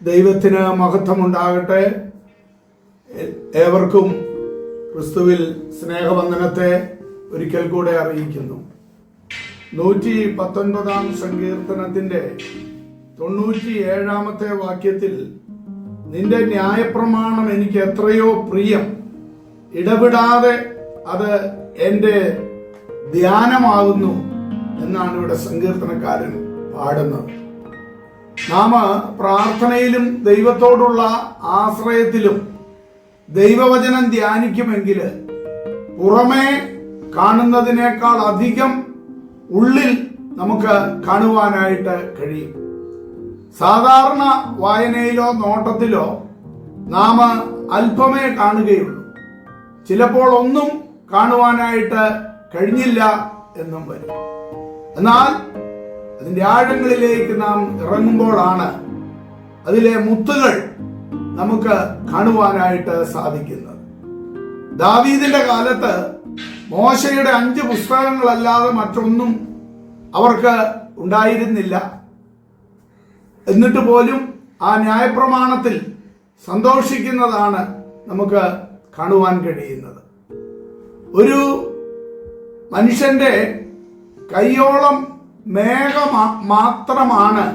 ദൈവത്തിന് മഹത്വമുണ്ടാകട്ടെ. ഏവർക്കും ക്രിസ്തുവിൽ സ്നേഹവന്ദനത്തെ ഒരിക്കൽ കൂടെ അറിയിക്കുന്നു. 119 സങ്കീർത്തനത്തിന്റെ 97 വാക്യത്തിൽ നിന്റെ ന്യായപ്രമാണം എനിക്ക് എത്രയോ പ്രിയം, ഇടപെടാതെ അത് എൻ്റെ ധ്യാനമാകുന്നു എന്നാണ് ഇവിടെ സങ്കീർത്തനക്കാരൻ പാടുന്നത്. നാം പ്രാർത്ഥനയിലും ദൈവത്തോടുള്ള ആശ്രയത്തിലും ദൈവവചനം ധ്യാനിക്കുമെങ്കിൽ പുറമേ കാണുന്നതിനേക്കാൾ അധികം ഉള്ളിൽ നമുക്ക് കാണുവാനായിട്ട് കഴിയും. സാധാരണ വായനയിലോ നോട്ടത്തിലോ നാം അല്പമേ കാണുകയുള്ളൂ. ചിലപ്പോൾ ഒന്നും കാണുവാനായിട്ട് കഴിഞ്ഞില്ല എന്നും വരും. എന്നാൽ അതിന്റെ ആഴങ്ങളിലേക്ക് നാം ഇറങ്ങുമ്പോഴാണ് അതിലെ മുത്തുകൾ നമുക്ക് കാണുവാനായിട്ട് സാധിക്കുന്നത്. ദാവീദിന്റെ കാലത്ത് മോശയുടെ 5 പുസ്തകങ്ങളല്ലാതെ മറ്റൊന്നും അവർക്ക് ഉണ്ടായിരുന്നില്ല. എന്നിട്ട് പോലും ആ ന്യായപ്രമാണത്തിൽ സന്തോഷിക്കുന്നതാണ് നമുക്ക് കാണുവാൻ കഴിയുന്നത്. ഒരു മനുഷ്യന്റെ കൈയോളം മേഘം മാത്രമാണ്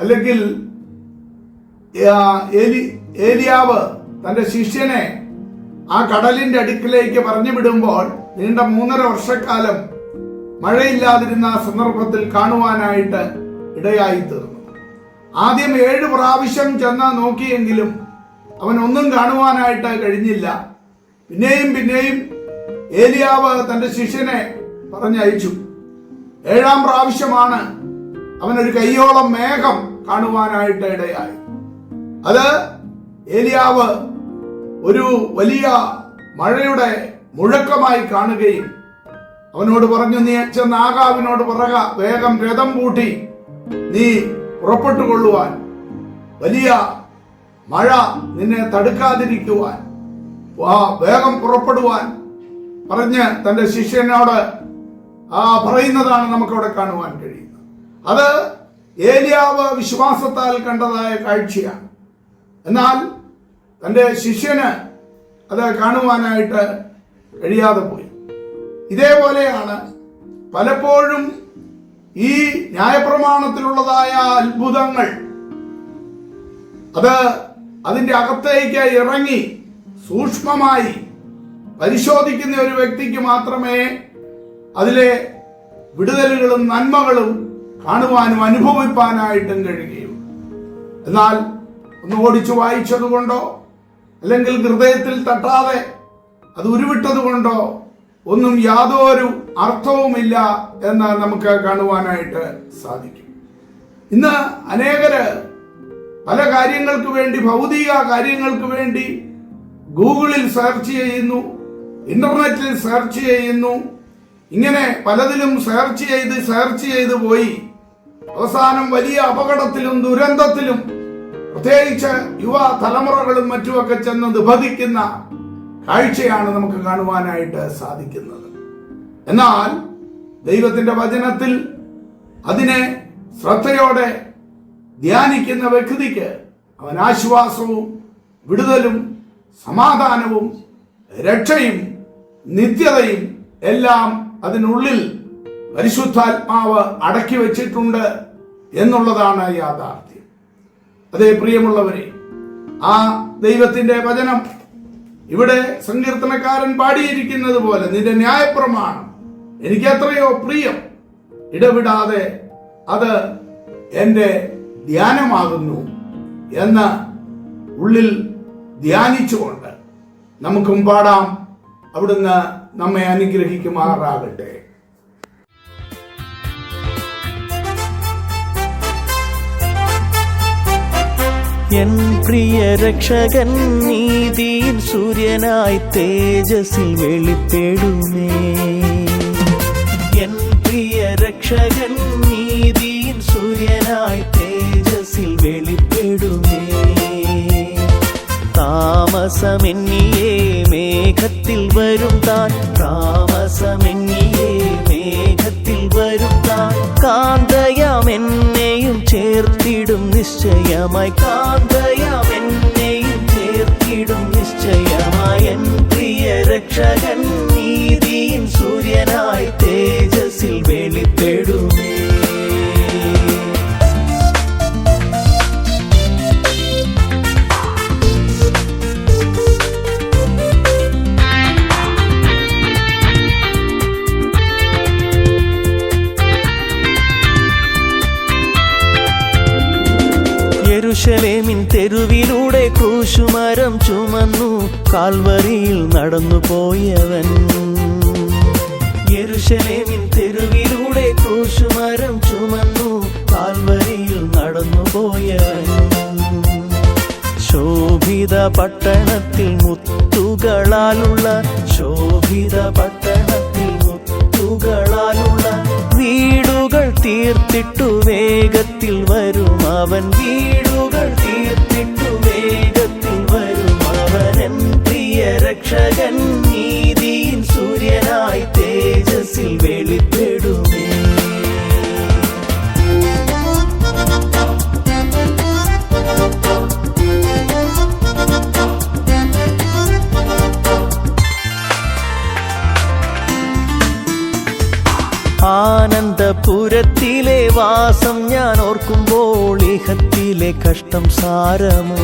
അല്ലെങ്കിൽ ഏലിയാവ് തന്റെ ശിഷ്യനെ ആ കടലിന്റെ അടുക്കിലേക്ക് പറഞ്ഞു വിടുമ്പോൾ നീണ്ട 3.5 വർഷക്കാലം മഴയില്ലാതിരുന്ന സന്ദർഭത്തിൽ കാണുവാനായിട്ട് ഇടയായി തീർന്നു. ആദ്യം 7 പ്രാവശ്യം ചെന്ന് നോക്കിയെങ്കിലും അവൻ ഒന്നും കാണുവാനായിട്ട് കഴിഞ്ഞില്ല. പിന്നെയും ഏലിയാവ് തന്റെ ശിഷ്യനെ പറഞ്ഞയച്ചു. 7-ാം പ്രാവശ്യമാണ് അവനൊരു കയ്യോളം മേഘം കാണുവാനായിട്ട് ഇടയായി. അത് ഏലിയാവ് ഒരു വലിയ മഴയുടെ മുഴക്കമായി കാണുകയും അവനോട് പറഞ്ഞു, നീ ചെന്ന് ആഹാബിനോട് പറക, വേഗം രഥം പൂട്ടി നീ പുറപ്പെട്ടുകൊള്ളുവാൻ, വലിയ മഴ നിന്നെ തടുക്കാതിരിക്കുവാൻ വേഗം പുറപ്പെടുവാൻ പറഞ്ഞ് തന്റെ ശിഷ്യനോട് പറയുന്നതാണ് നമുക്കവിടെ കാണുവാൻ കഴിയുന്നത്. അത് ഏലിയാവ് വിശ്വാസത്താൽ കണ്ടതായ കാഴ്ചയാണ്. എന്നാൽ തന്റെ ശിഷ്യന് അത് കാണുവാനായിട്ട് കഴിയാതെ പോയി. ഇതേപോലെയാണ് പലപ്പോഴും ഈ ന്യായപ്രമാണത്തിലുള്ളതായ അത്ഭുതങ്ങൾ അതിന്റെ അകത്തേക്ക് ഇറങ്ങി സൂക്ഷ്മമായി പരിശോധിക്കുന്ന ഒരു വ്യക്തിക്ക് മാത്രമേ അതിലെ വിടുതലുകളും നന്മകളും കാണുവാനും അനുഭവിപ്പാനായിട്ടും കഴിയുകയുള്ളൂ. എന്നാൽ ഒന്ന് ഓടിച്ചു വായിച്ചതുകൊണ്ടോ അല്ലെങ്കിൽ ഹൃദയത്തിൽ തട്ടാതെ അത് ഉരുവിട്ടത് കൊണ്ടോ ഒന്നും യാതൊരു അർത്ഥവുമില്ല എന്ന് നമുക്ക് കാണുവാനായിട്ട് സാധിക്കും. ഇന്ന് അനേകര് പല കാര്യങ്ങൾക്ക് വേണ്ടി, ഭൗതിക കാര്യങ്ങൾക്ക് വേണ്ടി ഗൂഗിളിൽ സെർച്ച് ചെയ്യുന്നു, ഇന്റർനെറ്റിൽ സെർച്ച് ചെയ്യുന്നു. ഇങ്ങനെ പലതിലും സെർച്ച് ചെയ്ത് പോയി അവസാനം വലിയ അപകടത്തിലും ദുരന്തത്തിലും പ്രത്യേകിച്ച് യുവ തലമുറകളും മറ്റുമൊക്കെ ചെന്ന് നിബന്ധിക്കുന്ന കാഴ്ചയാണ് നമുക്ക് കാണുവാനായിട്ട് സാധിക്കുന്നത്. എന്നാൽ ദൈവത്തിന്റെ വചനത്തിൽ അതിനെ ശ്രദ്ധയോടെ ധ്യാനിക്കുന്ന വ്യക്തിക്ക് അവൻ ആശ്വാസവും വിടുതലും സമാധാനവും രക്ഷയും നിത്യതയും എല്ലാം അതിനുള്ളിൽ പരിശുദ്ധാത്മാവ് അടക്കി വെച്ചിട്ടുണ്ട് എന്നുള്ളതാണ് യാഥാർത്ഥ്യം. അതേ പ്രിയമുള്ളവരെ, ആ ദൈവത്തിന്റെ വചനം ഇവിടെ സങ്കീർത്തനക്കാരൻ പാടിയിരിക്കുന്നത് പോലെ നിന്റെ ന്യായപ്രമാണം എനിക്ക് എത്രയോ പ്രിയം, ഇടവിടാതെ അത് എൻ്റെ ധ്യാനമാകുന്നു എന്ന് ഉള്ളിൽ ധ്യാനിച്ചുകൊണ്ട് നമുക്കും പാടാം. അവിടുന്ന് നമ്മെ അനുഗ്രഹിക്കുമാറാകട്ടെ. എൻ പ്രിയ രക്ഷകൻ നീതിയിൽ സൂര്യനായി തേജസ്സിൽ വെളിപ്പെടുമേ. എൻ പ്രിയ രക്ഷകൻ നീതിയിൽ സൂര്യനായി തേജസ്സിൽ വെളിപ്പെടുമേ. താമസമെന്നിയേ മേഘത്തിൽ വരും താൻ, താമസമെന്നിയേ മേഘത്തിൽ വരുത്താൻ കാന്തയാം എന്നെയും ചേർത്തിടും നിശ്ചയമായി, കാന്തയാം എന്നെയും ചേർത്തിടും നിശ്ചയമായി. എൻ പ്രിയ രക്ഷകൻ നീതിയിൻ സൂര്യനായി തേജസ്സിൽ വെളിപ്പെടുമേ. യെരൂശലേമിൻ തെരുവിലൂടെ ക്രൂശുമരം ചുമന്നു കാൽവരിയിൽ നടന്നു പോയവൻ. യെരൂശലേമിൻ തെരുവിലൂടെ ക്രൂശുമരം ചുമന്നു കാൽവരിയിൽ നടന്നു പോയവൻ. ശോഭിത പട്ടണത്തിൽ മുത്തുകളാലുള്ള, ശോഭിത പട്ടണത്തിൽ മുത്തുകളാലുള്ള വീടുകൾ തീർത്തിട്ടു വേഗത്തിൽ വരും അവൻ, വീടുകൾ തീർത്തിട്ടു വേഗത്തിൽ വരും അവൻ. എൻ പ്രിയ രക്ഷകൻ നീതിയിൻ സൂര്യനായി തേജസ്സിൽ വെളിപ്പെടുമേ. ആനന്ദപുരത്തിലെ വാസം ഞാൻ ഓർക്കുമ്പോൾ ഇഹത്തിലെ കഷ്ടം സാരമോ.